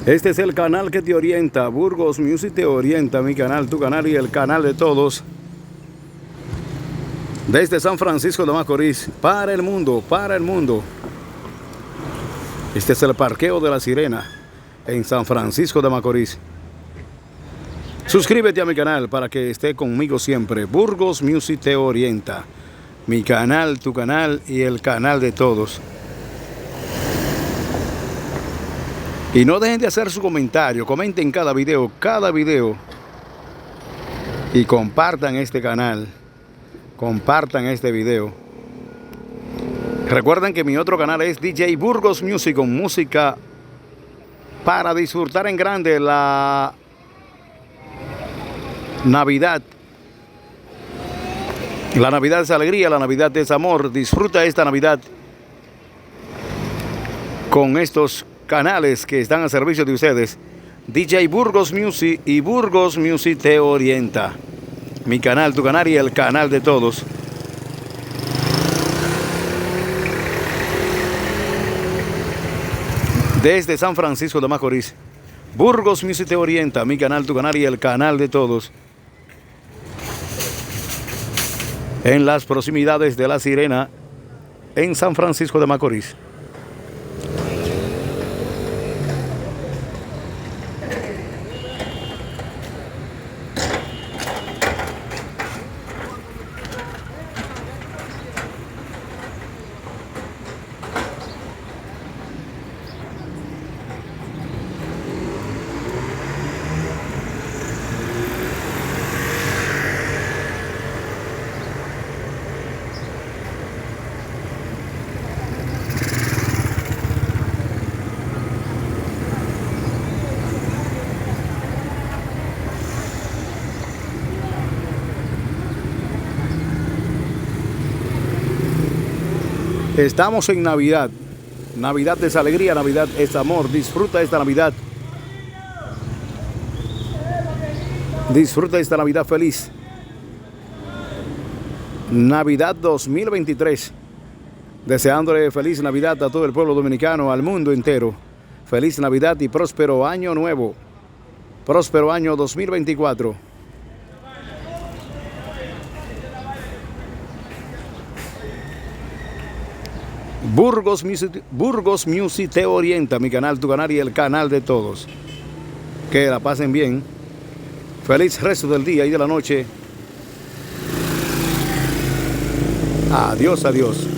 Este es el canal que te orienta. Burgos Music te orienta. Mi canal, tu canal y el canal de todos. Desde San Francisco de Macorís, para el mundo, para el mundo. Este es el parqueo de la Sirena, en San Francisco de Macorís. Suscríbete a mi canal para que esté conmigo siempre. Burgos Music te orienta. Mi canal, tu canal y el canal de todos. Y no dejen de hacer su comentario. Comenten cada video. Y compartan este canal. Compartan este video. Recuerden que mi otro canal es DJ Burgos Music, con música para disfrutar en grande la Navidad. La Navidad es alegría, la Navidad es amor. Disfruta esta Navidad con estos canales que están al servicio de ustedes. DJ Burgos Music y Burgos Music te orienta. Mi canal, tu canal y el canal de todos. Desde San Francisco de Macorís, Burgos Music te orienta. Mi canal, tu canal y el canal de todos. En las proximidades de La Sirena, en San Francisco de Macorís. Estamos en Navidad. Navidad es alegría, Navidad es amor. Disfruta esta Navidad. Disfruta esta Navidad feliz. Navidad 2023. Deseándole feliz Navidad a todo el pueblo dominicano, al mundo entero. Feliz Navidad y próspero año nuevo. Próspero año 2024. Burgos Music te orienta. Mi canal, tu canal y el canal de todos. Que la pasen bien. Feliz resto del día y de la noche. Adiós, adiós.